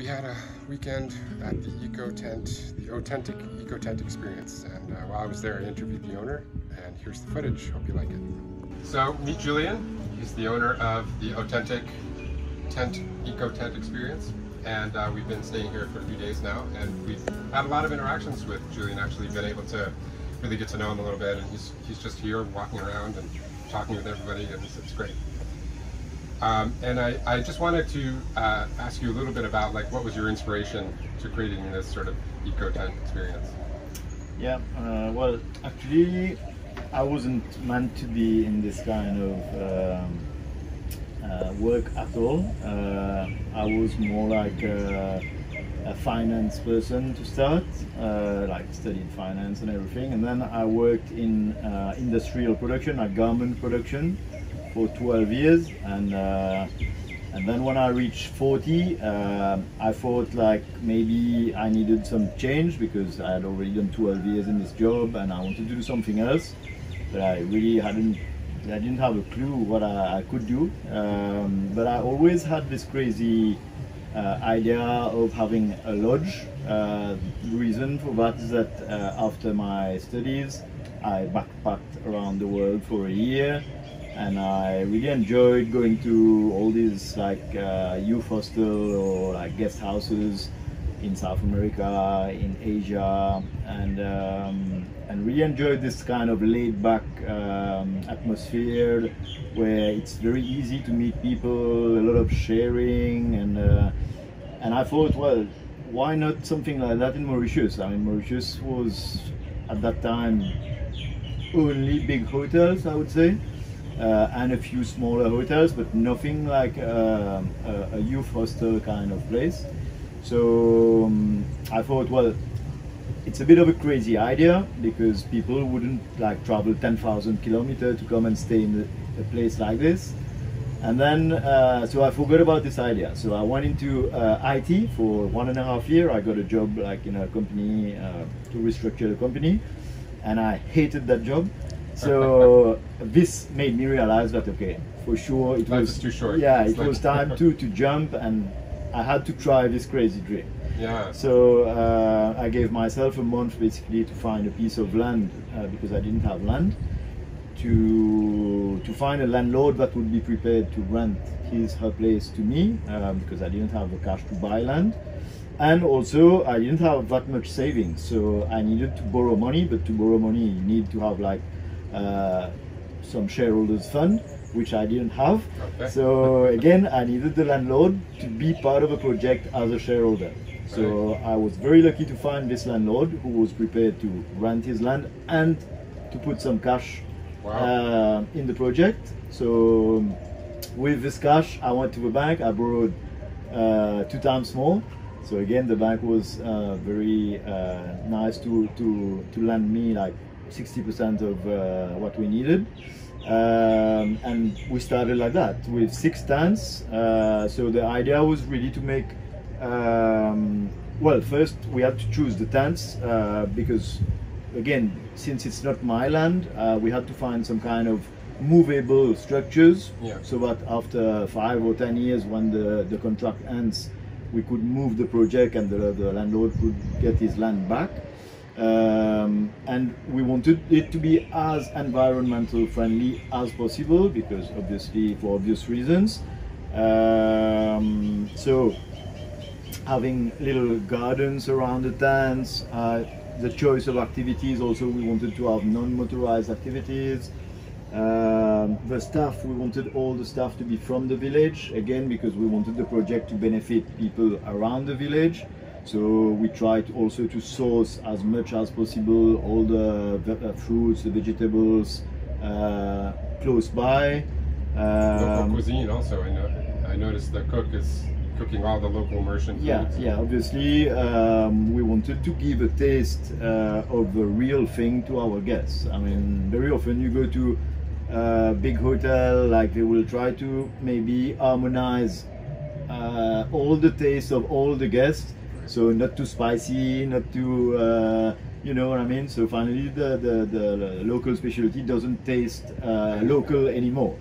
we had a weekend at the Otentic Eco Tent Experience, and while I was there I interviewed the owner, and here's the footage. Hope you like it. So meet Julian. He's the owner of the Otentic Eco Tent Experience, and we've been staying here for a few days now, and we've had a lot of interactions with Julian, actually been able to really get to know him a little bit, and he's just here walking around and talking with everybody, and it's great. And I just wanted to ask you a little bit about what was your inspiration to creating this sort of eco tent experience? Yeah, well, actually, I wasn't meant to be in this kind of work at all. I was more like a finance person to start, studied finance and everything, and then I worked in industrial production, like garment production, for 12 years, and then when I reached 40, I thought maybe I needed some change, because I had already done 12 years in this job and I wanted to do something else, but I didn't have a clue what I could do. But I always had this crazy idea of having a lodge. The reason for that is that after my studies I backpacked around the world for a year, and I really enjoyed going to all these youth hostel or guest houses in South America, in Asia, and really enjoyed this kind of laid-back atmosphere where it's very easy to meet people, a lot of sharing, and I thought, well, why not something like that in Mauritius? I mean, Mauritius was at that time only big hotels, I would say. And a few smaller hotels, but nothing like a youth hostel kind of place. So I thought, well, it's a bit of a crazy idea, because people wouldn't travel 10,000 kilometers to come and stay in a place like this. And then, so I forgot about this idea. So I went into IT for 1.5 years. I got a job in a company to restructure the company, and I hated that job. So this made me realize that, okay, for sure it was too short. Yeah, it was time to jump, and I had to try this crazy dream. Yeah. So I gave myself a month basically to find a piece of land, because I didn't have land, to find a landlord that would be prepared to rent her place to me, because I didn't have the cash to buy land. And also, I didn't have that much savings, so I needed to borrow money. But to borrow money, you need to have some shareholders fund, which I didn't have. Okay. So again, I needed the landlord to be part of a project as a shareholder. So I was very lucky to find this landlord who was prepared to rent his land and to put some cash in the project. So with this cash, I went to the bank. I borrowed 2 times more. So again, the bank was very nice to lend me 60% of what we needed, and we started like that with 6 tents. So the idea was really to make, well, first we had to choose the tents, because again, since it's not my land, we had to find some kind of movable structures, so that after 5 or 10 years, when the contract ends, we could move the project and the landlord could get his land back. And we wanted it to be as environmental friendly as possible, because obviously, for obvious reasons. So having little gardens around the tents, the choice of activities also, we wanted to have non-motorized activities. The staff, we wanted all the staff to be from the village, again because we wanted the project to benefit people around the village. So we tried also to source as much as possible all the fruits, the vegetables close by. Local cuisine also, I noticed the cook is cooking all the local immersion foods. Yeah, obviously we wanted to give a taste of the real thing to our guests. I mean, very often you go to a big hotel, they will try to maybe harmonize all the tastes of all the guests. So not too spicy, not too, you know what I mean? So finally the local specialty doesn't taste local anymore.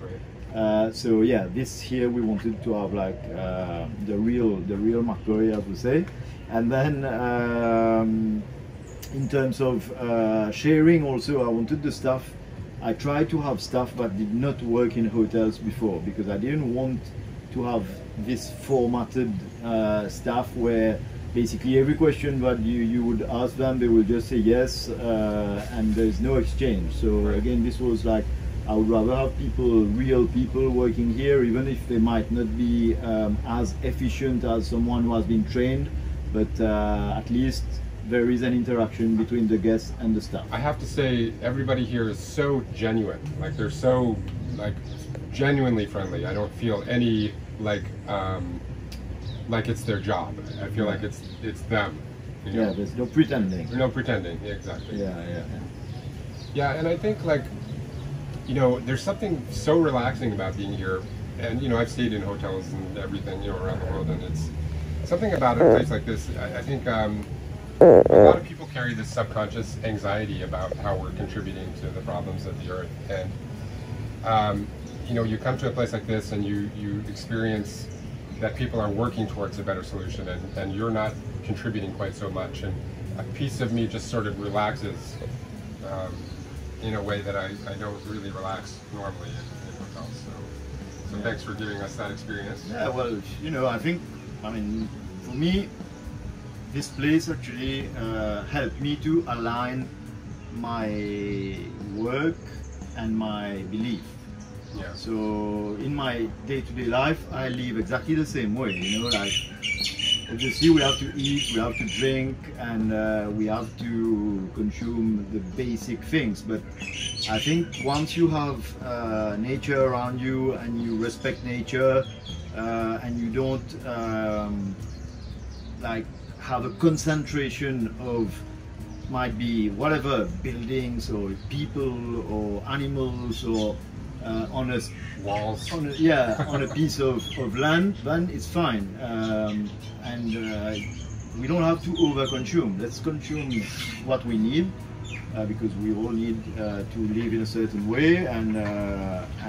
So yeah, this here we wanted to have like the real McCoy, as we say, and then in terms of sharing, also I wanted the stuff. I tried to have stuff that did not work in hotels before, because I didn't want to have this formatted stuff where basically every question that you would ask them, they will just say yes, and there's no exchange. So again, this was like, I would rather have people, real people working here, even if they might not be as efficient as someone who has been trained, but at least there is an interaction between the guests and the staff. I have to say, everybody here is so genuine. Like, they're so like genuinely friendly. I don't feel any like it's their job. I feel like it's them. You know? Yeah, there's no pretending. No pretending. Yeah, exactly. Yeah. Yeah, and I think, like, you know, there's something so relaxing about being here. And you know, I've stayed in hotels and everything, you know, around the world, and it's something about a place like this. I think a lot of people carry this subconscious anxiety about how we're contributing to the problems of the earth, and you know, you come to a place like this and you experience that people are working towards a better solution, and you're not contributing quite so much, and a piece of me just sort of relaxes in a way that I don't really relax normally in hotels. So thanks for giving us that experience. Yeah, well, you know, I mean, for me, this place actually helped me to align my work and my belief. Yeah. So in my day-to-day life, I live exactly the same way. You know, like, obviously we have to eat, we have to drink, and we have to consume the basic things. But I think once you have nature around you and you respect nature, and you don't like have a concentration of, might be whatever, buildings or people or animals or on a Walls. on a piece of land, then it's fine. And we don't have to overconsume. Let's consume what we need, because we all need to live in a certain way, and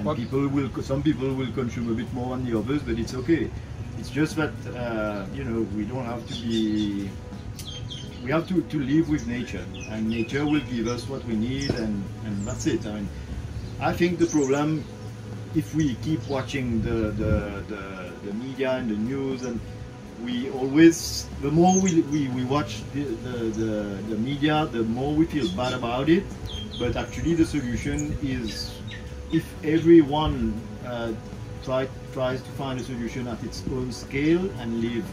some people will consume a bit more than the others, but it's okay. It's just that you know, we don't have to be. We have to live with nature, and nature will give us what we need, and that's it. I mean, I think the problem, if we keep watching the media and the news, and we always, the more we watch the media, the more we feel bad about it. But actually the solution is, if everyone tries to find a solution at its own scale and live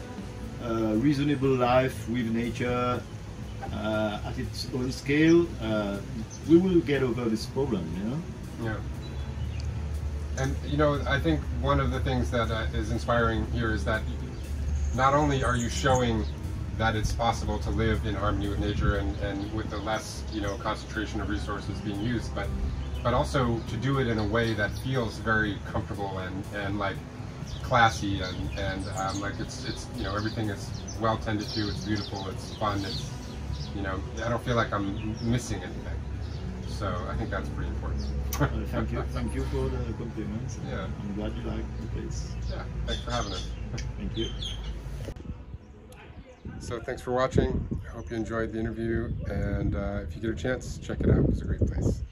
a reasonable life with nature at its own scale, we will get over this problem, you know? Yeah. And you know, I think one of the things that is inspiring here is that not only are you showing that it's possible to live in harmony with nature and with the less, you know, concentration of resources being used, but also to do it in a way that feels very comfortable and like classy, and like it's you know, everything is well tended to, it's beautiful, it's fun, it's, you know, I don't feel like I'm missing anything. So I think that's pretty important. Thank you for the compliments. Yeah. I'm glad you liked the place. Yeah, thanks for having us. Thank you. So thanks for watching. I hope you enjoyed the interview, and if you get a chance, check it out. It's a great place.